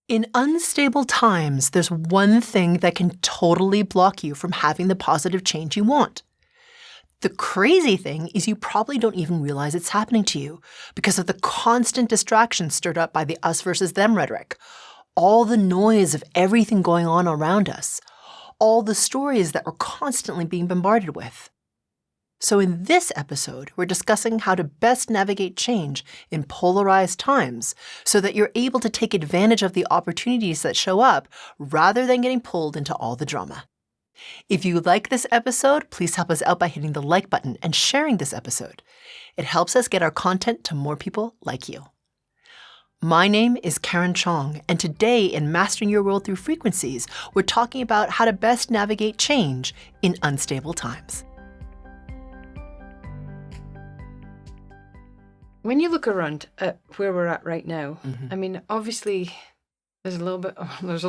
In unstable times, there's one thing that can totally block you from having the positive change you want. The crazy thing is you probably don't even realize it's happening to you because of the constant distraction stirred up by the us versus them rhetoric, all the noise of everything going on around us, all the stories that we're constantly being bombarded with. So in this episode, we're discussing how to best navigate change in polarized times so that you're able to take advantage of the opportunities that show up rather than getting pulled into all the drama. If you like this episode, please help us out by hitting the like button and sharing this episode. It helps us get our content to more people like you. My name is Karen Cheong, and today in Mastering Your World Through Frequencies, we're talking about how to best navigate change in unstable times. When you look around at where we're at right now, I mean, obviously, there's a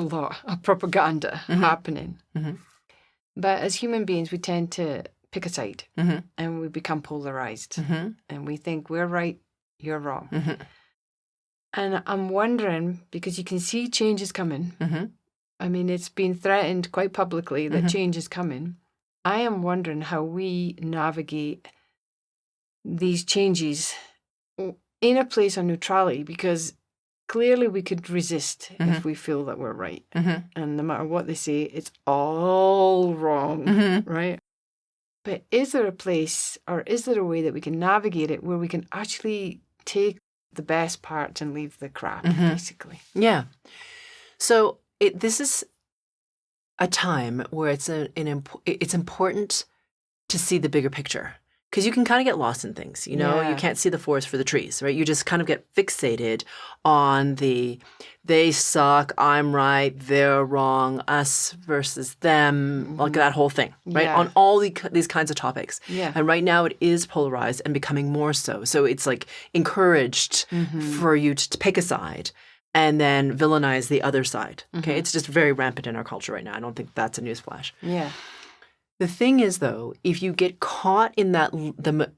lot of propaganda happening. But as human beings, we tend to pick a side and we become polarized. And we think we're right, you're wrong. And I'm wondering, because you can see change is coming. I mean, it's been threatened quite publicly that change is coming. I am wondering how we navigate these changes in a place of neutrality, because clearly we could resist if we feel that we're right. And no matter what they say, it's all wrong, right? But is there a place, or is there a way that we can navigate it where we can actually take the best parts and leave the crap, basically? Yeah. So this is a time where it's important to see the bigger picture. Because you can kind of get lost in things, you know? Yeah. You can't see the forest for the trees, right? You just kind of get fixated on they suck, I'm right, they're wrong, us versus them, like that whole thing, right? Yeah. On all these kinds of topics. Yeah. And right now it is polarized and becoming more so. So it's like encouraged for you to pick a side and then villainize the other side, okay? It's just very rampant in our culture right now. I don't think that's a newsflash. Yeah. The thing is, though, if you get caught in that,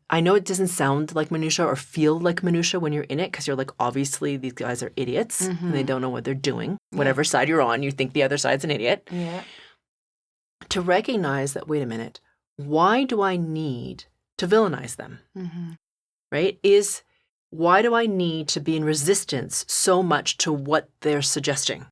I know it doesn't sound like minutia or feel like minutia when you're in it, because you're like, obviously, these guys are idiots and they don't know what they're doing. Whatever side you're on, you think the other side's an idiot. Yeah. To recognize that, wait a minute, why do I need to villainize them? Right? Why do I need to be in resistance so much to what they're suggesting?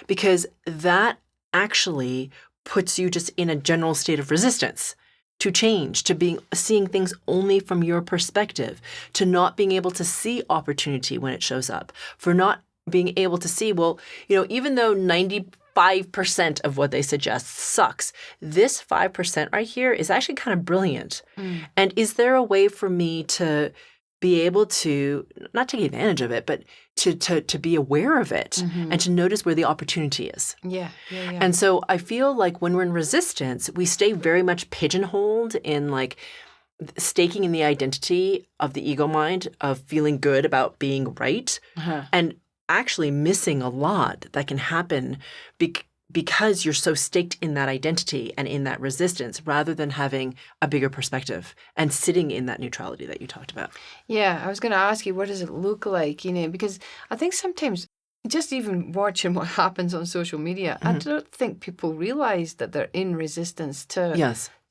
Because that actually puts you just in a general state of resistance to change, to seeing things only from your perspective, to not being able to see opportunity when it shows up, for not being able to see, well, you know, even though 95% of what they suggest sucks, this 5% right here is actually kind of brilliant. And is there a way for me to be able to not take advantage of it, but to be aware of it and to notice where the opportunity is. Yeah. And so I feel like when we're in resistance, we stay very much pigeonholed in like staking in the identity of the ego mind of feeling good about being right and actually missing a lot that can happen because you're so staked in that identity and in that resistance rather than having a bigger perspective and sitting in that neutrality that you talked about. Yeah, I was going to ask you, what does it look like? You know, because I think sometimes just even watching what happens on social media, I don't think people realize that they're in resistance to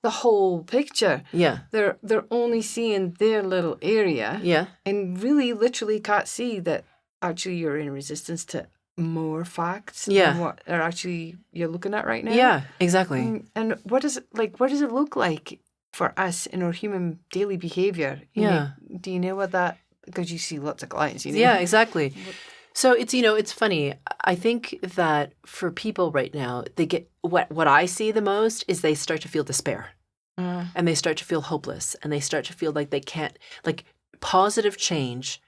the whole picture. Yeah. They're only seeing their little area. Yeah. And really literally can't see that actually you're in resistance to more facts than what are actually you're looking at right now. Yeah, exactly. And what does it look like for us in our human daily behavior? You know, do you know what that, because you see lots of clients, you know? Yeah, exactly. So it's, you know, it's funny. I think that for people right now, they get what I see the most is they start to feel despair and they start to feel hopeless and they start to feel like they can't, like positive change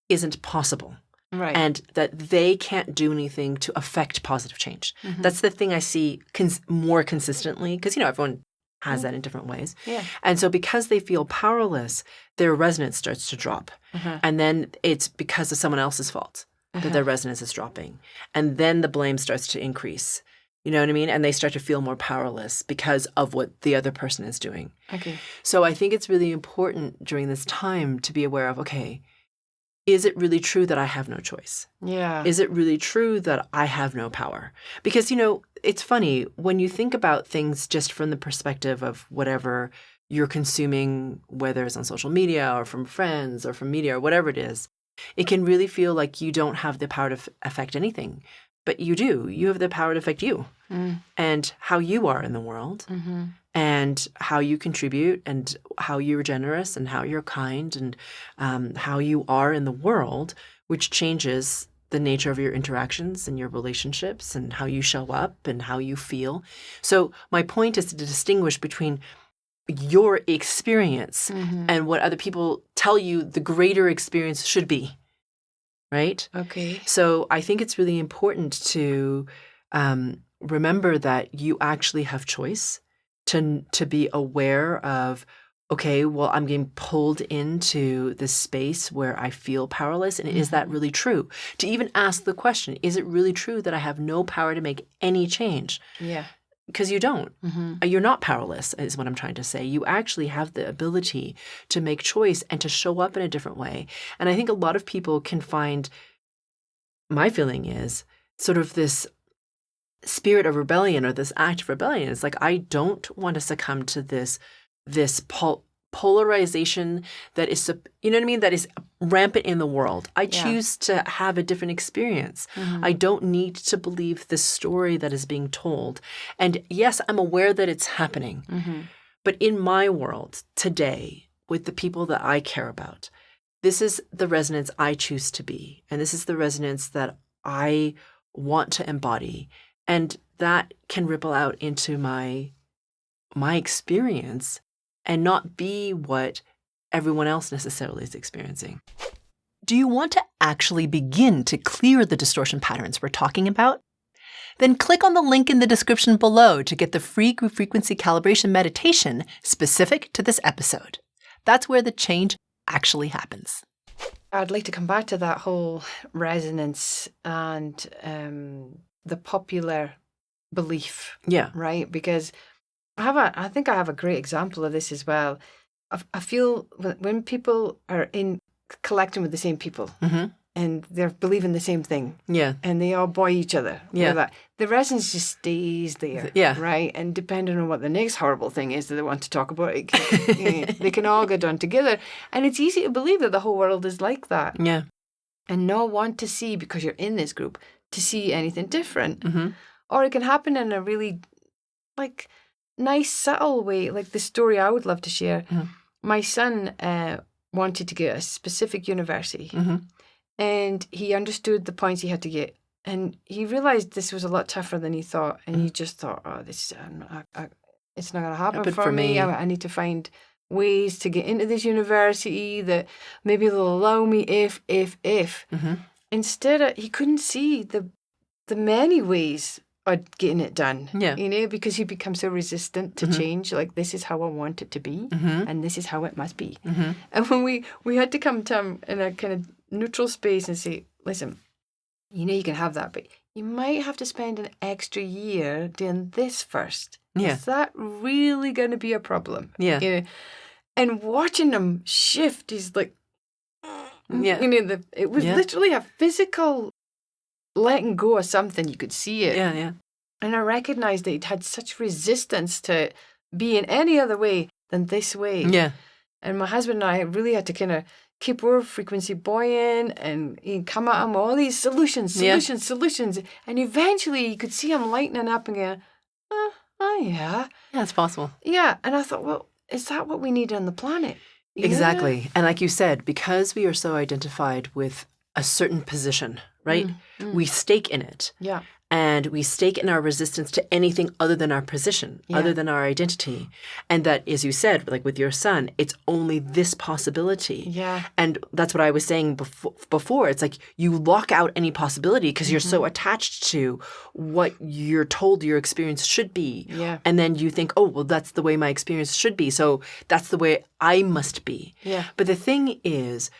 isn't possible. Right. And that they can't do anything to affect positive change. That's the thing I see more consistently because, you know, everyone has that in different ways. Yeah. And so because they feel powerless, their resonance starts to drop. And then it's because of someone else's fault that their resonance is dropping. And then the blame starts to increase. You know what I mean? And they start to feel more powerless because of what the other person is doing. Okay. So I think it's really important during this time to be aware of, okay, is it really true that I have no choice? Yeah. Is it really true that I have no power? Because, it's funny when you think about things just from the perspective of whatever you're consuming, whether it's on social media or from friends or from media or whatever it is, it can really feel like you don't have the power to affect anything. But you do. You have the power to affect you and how you are in the world and how you contribute and how you're generous and how you're kind and how you are in the world, which changes the nature of your interactions and your relationships and how you show up and how you feel. So my point is to distinguish between your experience and what other people tell you the greater experience should be. Right? Okay. So I think it's really important to remember that you actually have choice, to be aware of, okay, well, I'm getting pulled into this space where I feel powerless. And is that really true? To even ask the question, is it really true that I have no power to make any change? Yeah. Because you don't. You're not powerless, is what I'm trying to say. You actually have the ability to make choice and to show up in a different way. And I think a lot of people can find, my feeling is, sort of this spirit of rebellion or this act of rebellion. It's like, I don't want to succumb to this polarization that is, you know what I mean, that is rampant in the world. I choose to have a different experience. I don't need to believe the story that is being told. And yes, I'm aware that it's happening. But in my world today, with the people that I care about, this is the resonance I choose to be. And this is the resonance that I want to embody. And that can ripple out into my experience and not be what everyone else necessarily is experiencing. Do you want to actually begin to clear the distortion patterns we're talking about? Then click on the link in the description below to get the free group frequency calibration meditation specific to this episode. That's where the change actually happens. I'd like to come back to that whole resonance and the popular belief. Yeah. Right? Because I think I have a great example of this as well. I feel when people are collecting with the same people and they're believing the same thing, and they all buy each other, the resonance just stays there, right? And depending on what the next horrible thing is that they want to talk about, they can all go down together, and it's easy to believe that the whole world is like that, and not want to see, because you're in this group, to see anything different, or it can happen in a really nice, subtle way, like the story I would love to share. My son wanted to get a specific university, and he understood the points he had to get, and he realized this was a lot tougher than he thought, and he just thought, oh, this it's not going to happen for me. I need to find ways to get into this university that maybe they'll allow me if. Instead, he couldn't see the many ways getting it done, because he becomes so resistant to change. Like, this is how I want it to be, and this is how it must be. And when we had to come to him in a kind of neutral space and say, listen, you can have that, but you might have to spend an extra year doing this first. Is that really going to be a problem? And watching him shift, he's like, it was literally a physical letting go of something. You could see it. And I recognized that he'd had such resistance to being any other way than this way. And my husband and I really had to kind of keep our frequency buoyant and come at him with all these solutions. And eventually you could see him lightening up and going, yeah, it's possible. And I thought, well, is that what we need on the planet? Exactly. And like you said, because we are so identified with a certain position, right? We stake in it. And we stake in our resistance to anything other than our position, other than our identity. And that, as you said, like with your son, it's only this possibility. And that's what I was saying before. It's like you lock out any possibility because you're so attached to what you're told your experience should be. And then you think, oh, well, that's the way my experience should be. So that's the way I must be. But the thing is,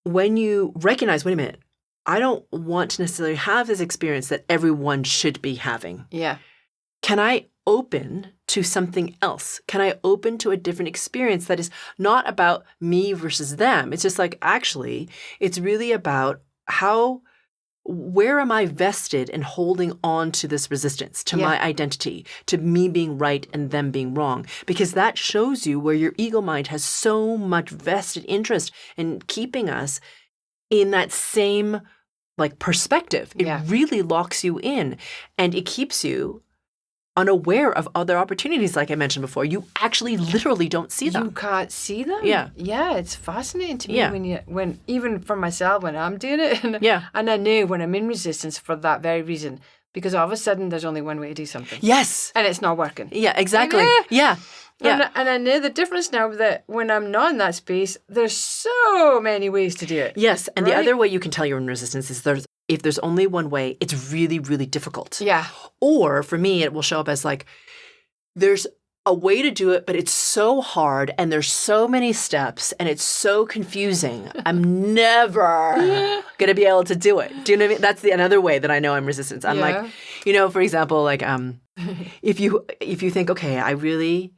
when you recognize, wait a minute, I don't want to necessarily have this experience that everyone should be having. Can I open to something else? Can I open to a different experience that is not about me versus them? It's just like, actually, it's really about where am I vested in holding on to this resistance, to my identity, to me being right and them being wrong? Because that shows you where your ego mind has so much vested interest in keeping us in that same perspective. It really locks you in, and it keeps you unaware of other opportunities, like I mentioned before. You actually literally don't see them. You can't see them? Yeah. Yeah, it's fascinating to me when even for myself, when I'm doing it. And, and I know when I'm in resistance for that very reason, because all of a sudden there's only one way to do something. Yes. And it's not working. Yeah, exactly. Yeah. And I know the difference now that when I'm not in that space, there's so many ways to do it. Yes. And the other way you can tell you're in resistance is if there's only one way, it's really, really difficult. Yeah. Or for me, it will show up as there's a way to do it, but it's so hard and there's so many steps and it's so confusing. I'm never going to be able to do it. Do you know what I mean? That's another way that I know I'm resistant. I'm for example, if you think, okay, I really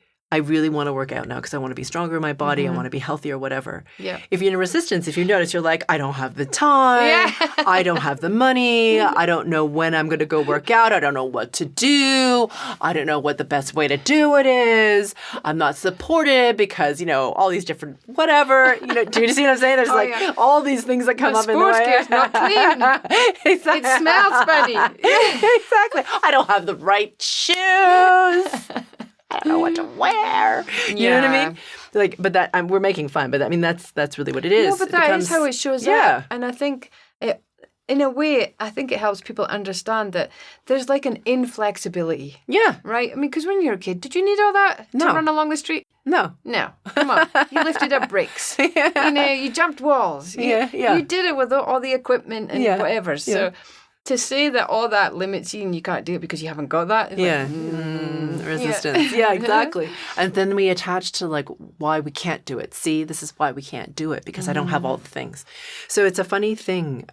want to work out now because I want to be stronger in my body. I want to be healthy or whatever. Yeah. If you're in resistance, if you notice, you're like, I don't have the time. Yeah. I don't have the money. I don't know when I'm going to go work out. I don't know what to do. I don't know what the best way to do it is. I'm not supported because, all these different whatever. Do you see what I'm saying? There's all these things that come up in the way. Sports gear's not clean. Exactly. It smells funny. Exactly. I don't have the right shoes. I don't know what to wear. You know what I mean? But that we're making fun. But that's really what it is. No, but that is how it shows up. And I think in a way, I think it helps people understand that there's an inflexibility. Yeah. Right? I mean, because when you're a kid, did you need all that to run along the street? No. No. Come on. You lifted up bricks. You jumped walls. You did it with all the equipment and whatever. So to say that all that limits you and you can't do it because you haven't got that. Resistance. Yeah, exactly. And then we attach to why we can't do it. See, this is why we can't do it because I don't have all the things. So it's a funny thing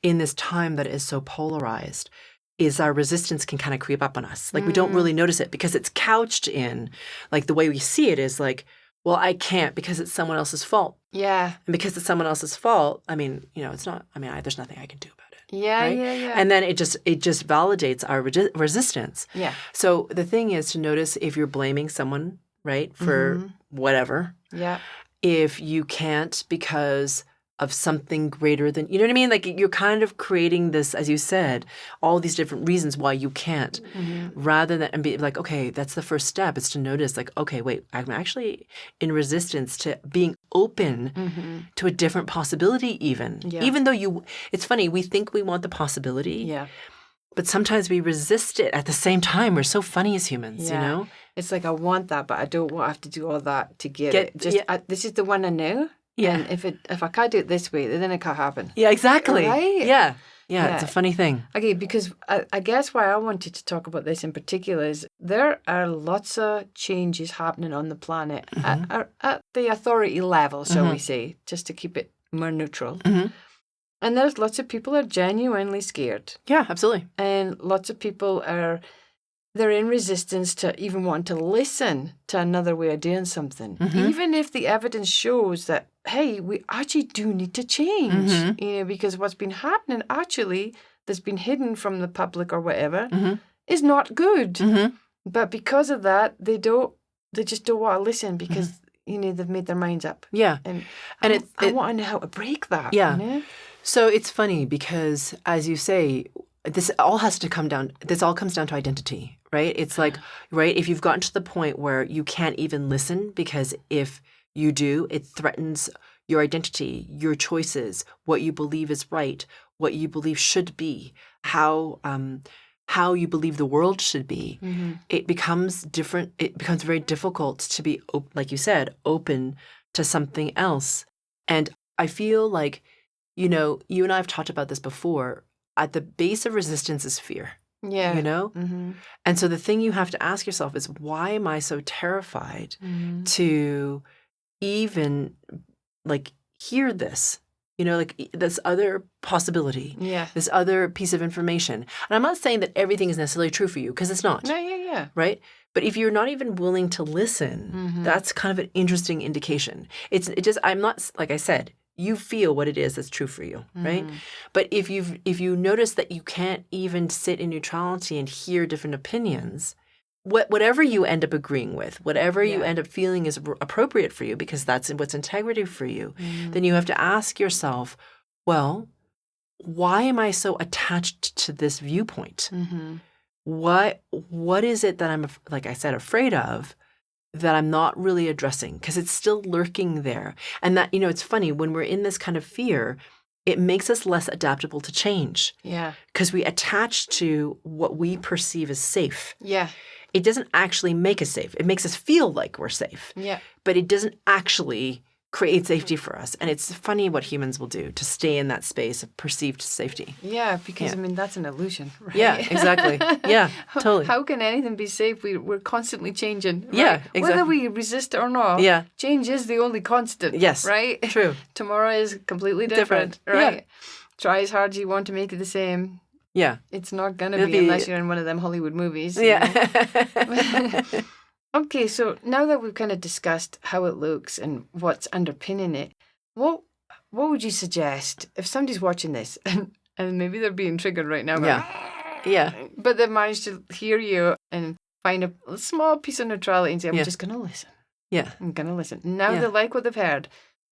in this time that is so polarized is our resistance can kind of creep up on us. We don't really notice it because it's couched in the way we see it is well, I can't because it's someone else's fault. Yeah. And because it's someone else's fault, it's not, there's nothing I can do about it. Yeah, right? yeah. And then it just validates our resistance. Yeah. So the thing is to notice if you're blaming someone, right, for whatever. Yeah. If you can't because of something greater than, you know what I mean? You're kind of creating this, as you said, all these different reasons why you can't, rather than, and be okay, that's the first step. It's to notice okay, wait, I'm actually in resistance to being open to a different possibility even though it's funny, we think we want the possibility. Yeah. But sometimes we resist it at the same time. We're so funny as humans, It's I want that, but I don't want to have to do all that to get it. This is the one I know. Yeah. And if I can't do it this way, then it can't happen. Yeah, exactly. Right? Yeah. Yeah, it's a funny thing. Okay, because I guess why I wanted to talk about this in particular is there are lots of changes happening on the planet at the authority level, shall we say, just to keep it more neutral. And there's lots of people are genuinely scared. Yeah, absolutely. And lots of people they're in resistance to even want to listen to another way of doing something. Even if the evidence shows that, hey, we actually do need to change, because what's been happening actually that's been hidden from the public or whatever is not good. But because of that, they just don't want to listen because, they've made their minds up. Yeah. And I want to know how to break that. Yeah. So it's funny because, as you say, this all comes down to identity, right? It's right, if you've gotten to the point where you can't even listen because if you do, it threatens your identity, your choices, what you believe is right, what you believe should be, how you believe the world should be. It becomes different. It becomes very difficult to be, like you said, open to something else. And I feel you and I have talked about this before. At the base of resistance is fear. Yeah. And so the thing you have to ask yourself is, why am I so terrified to even hear this? like this other possibility, Yeah. this other piece of information. And I'm not saying that everything is necessarily true for you, because it's not. No, yeah. Right? But if you're not even willing to listen, that's kind of an interesting indication. I'm not, like I said, you feel what it is that's true for you, right? But if you notice that you can't even sit in neutrality and hear different opinions, whatever you end up agreeing with, whatever you end up feeling is appropriate for you, because that's what's integrity for you, then you have to ask yourself, well, why am I so attached to this viewpoint? What is it that I'm, like I said, afraid of that I'm not really addressing? Because it's still lurking there. And that, it's funny, when we're in this kind of fear, it makes us less adaptable to change. Yeah. Because we attach to what we perceive as safe. Yeah. It doesn't actually make us safe. It makes us feel like we're safe. Yeah. But it doesn't actually create safety for us. And it's funny what humans will do to stay in that space of perceived safety. Yeah, because that's an illusion, right? Yeah, exactly. Yeah, totally. How can anything be safe? We're constantly changing. Right? Yeah, exactly. Whether we resist it or not, change is the only constant. Yes, right? True. Tomorrow is completely different. Right? Yeah. Try as hard as you want to make it the same. Yeah. It's not going to be unless you're in one of them Hollywood movies. Yeah. Okay, so now that we've kind of discussed how it looks and what's underpinning it, what would you suggest if somebody's watching this and maybe they're being triggered right now? But they've managed to hear you and find a small piece of neutrality and say, I'm just going to listen. Yeah. I'm going to listen. Now they like what they've heard.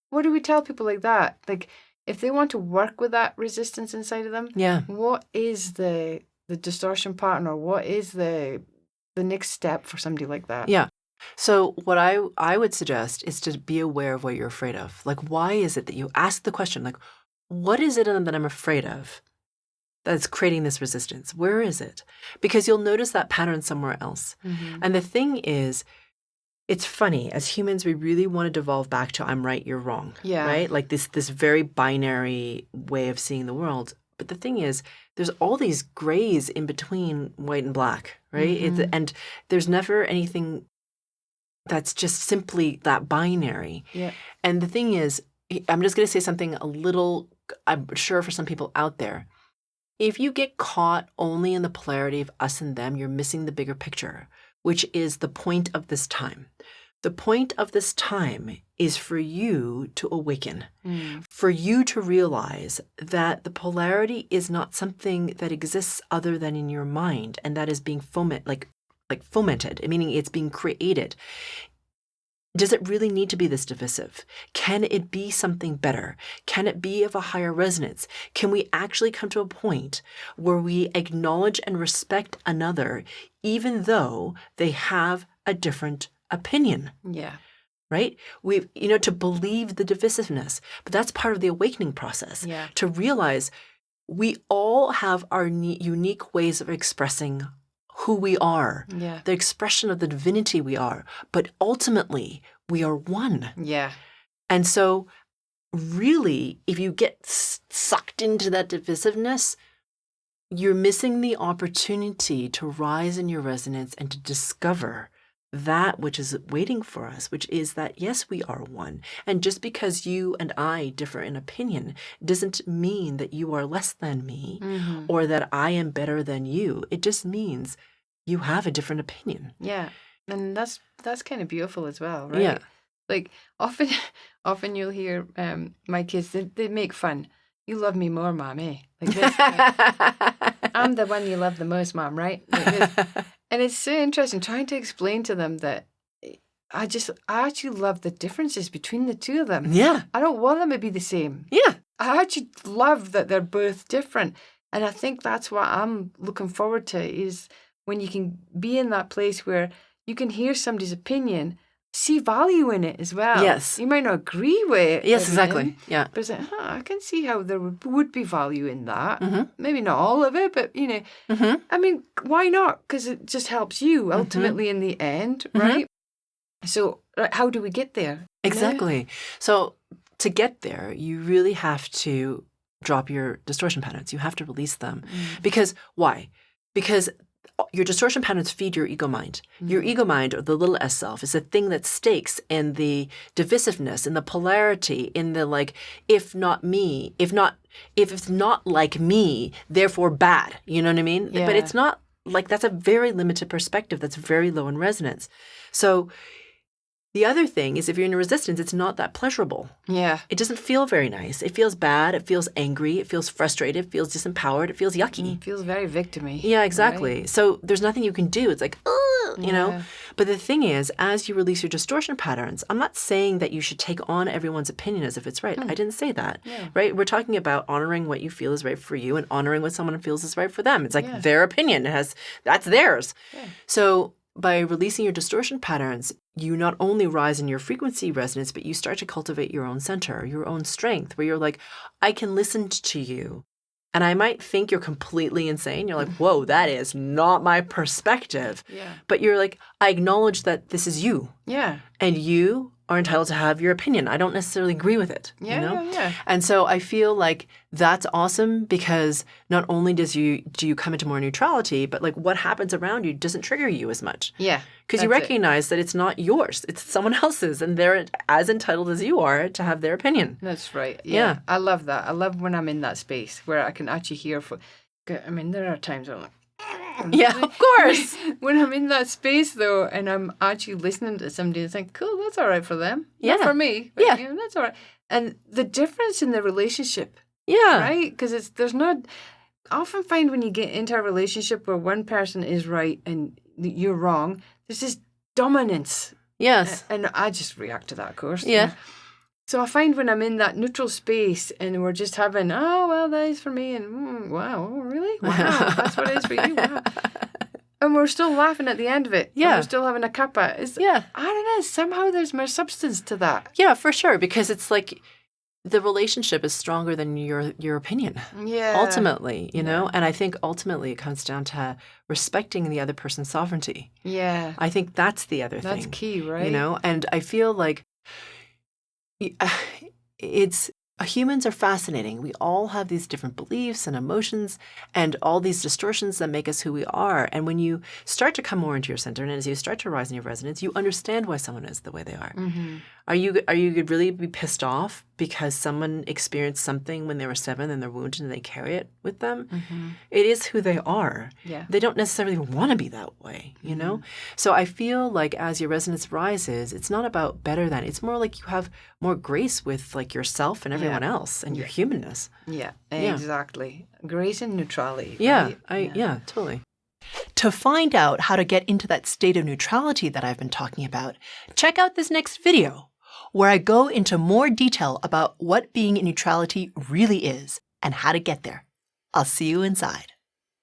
What do we tell people like that? Like, if they want to work with that resistance inside of them, what is the distortion pattern, or what is the next step for somebody like that? Yeah. So what I would suggest is to be aware of what you're afraid of. Like, why is it that you ask the question, like, what is it that I'm afraid of that's creating this resistance? Where is it? Because you'll notice that pattern somewhere else. And the thing is, it's funny, as humans, we really want to devolve back to I'm right, you're wrong. Yeah. Right? Like this very binary way of seeing the world. But the thing is, there's all these grays in between white and black, right? And there's never anything that's just simply that binary. Yeah. And the thing is, I'm just going to say something a little, I'm sure for some people out there. If you get caught only in the polarity of us and them, you're missing the bigger picture, which is the point of this time. The point of this time is for you to awaken, for you to realize that the polarity is not something that exists other than in your mind, and that is being fomented, meaning it's being created. Does it really need to be this divisive? Can it be something better? Can it be of a higher resonance? Can we actually come to a point where we acknowledge and respect another, even though they have a different opinion? Yeah. Right? To believe the divisiveness, but that's part of the awakening process. Yeah. To realize we all have our unique ways of expressing who we are, the expression of the divinity we are, but ultimately we are one. Yeah. And so really, if you get sucked into that divisiveness, you're missing the opportunity to rise in your resonance and to discover that which is waiting for us, which is that, yes, we are one. And just because you and I differ in opinion doesn't mean that you are less than me or that I am better than you. It just means you have a different opinion. Yeah. And that's kind of beautiful as well, right? Yeah. Like often you'll hear my kids, they make fun. You love me more, Mom, eh? Like this. I'm the one you love the most, Mom, right? Like this. And it's so interesting trying to explain to them that I actually love the differences between the two of them. Yeah. I don't want them to be the same. Yeah. I actually love that they're both different. And I think that's what I'm looking forward to, is when you can be in that place where you can hear somebody's opinion, see value in it as well. Yes. You might not agree with it. Yes, exactly. Yeah. But it's like, I can see how there would be value in that. Maybe not all of it, but, I mean, why not? Because it just helps you ultimately in the end, right? So how do we get there? Exactly. So to get there, you really have to drop your distortion patterns. You have to release them. Because why? Because your distortion patterns feed your ego mind. Your ego mind, or the little s self, is the thing that stakes in the divisiveness, in the polarity, in the like, if not me, if it's not like me, therefore bad. You know what I mean? Yeah. But it's not like, that's a very limited perspective. That's very low in resonance. So the other thing is, if you're in a resistance, it's not that pleasurable. Yeah. It doesn't feel very nice. It feels bad. It feels angry. It feels frustrated. It feels disempowered. It feels yucky. It feels very victim-y. Yeah, exactly. Right? So there's nothing you can do. It's like, you know. Yeah. But the thing is, as you release your distortion patterns, I'm not saying that you should take on everyone's opinion as if it's right. I didn't say that, right? We're talking about honoring what you feel is right for you and honoring what someone feels is right for them. It's like their opinion. That's theirs. Yeah. So by releasing your distortion patterns, you not only rise in your frequency resonance, but you start to cultivate your own center, your own strength, where you're like, I can listen to you. And I might think you're completely insane. You're like, whoa, that is not my perspective. Yeah. But you're like, I acknowledge that this is you. Yeah. And you are entitled to have your opinion. I don't necessarily agree with it. Yeah, you know? yeah. And so I feel like that's awesome, because not only do you come into more neutrality, but like what happens around you doesn't trigger you as much. Yeah. Because you recognize that it's not yours, it's someone else's, and they're as entitled as you are to have their opinion. That's right. Yeah. I love that. I love when I'm in that space where I can actually hear. I mean, there are times where I'm like, Yeah, of course. when I'm in that space though, and I'm actually listening to somebody and think, cool, that's all right for them. Not for me. But, Yeah. that's all right. And the difference in the relationship, Yeah. right? Because there's not. I often find when you get into a relationship where one person is right and you're wrong, there's this dominance. Yes. And I just react to that, of course. Yeah. So I find when I'm in that neutral space and we're just having, oh, well, that is for me. And wow, oh, really? Wow, that's what it is for you. Wow. And we're still laughing at the end of it. Yeah. And we're still having a cuppa. I don't know. Somehow there's more substance to that. Yeah, for sure. Because it's like the relationship is stronger than your opinion. Yeah. Ultimately, you know? And I think ultimately it comes down to respecting the other person's sovereignty. Yeah. I think that's the other thing. That's key, right? You know? And I feel like humans are fascinating. We all have these different beliefs and emotions and all these distortions that make us who we are. And when you start to come more into your center, and as you start to rise in your resonance, you understand why someone is the way they are. Mm-hmm. Are you really be pissed off because someone experienced something when they were 7 and they're wounded and they carry it with them? Mm-hmm. It is who they are. Yeah. They don't necessarily want to be that way, you know? So I feel like as your resonance rises, it's not about better than. It's more like you have more grace with like yourself and everyone else and your humanness. Yeah, exactly. Grace and neutrality. Yeah, right? Totally. To find out how to get into that state of neutrality that I've been talking about, check out this next video, where I go into more detail about what being in neutrality really is and how to get there. I'll see you inside.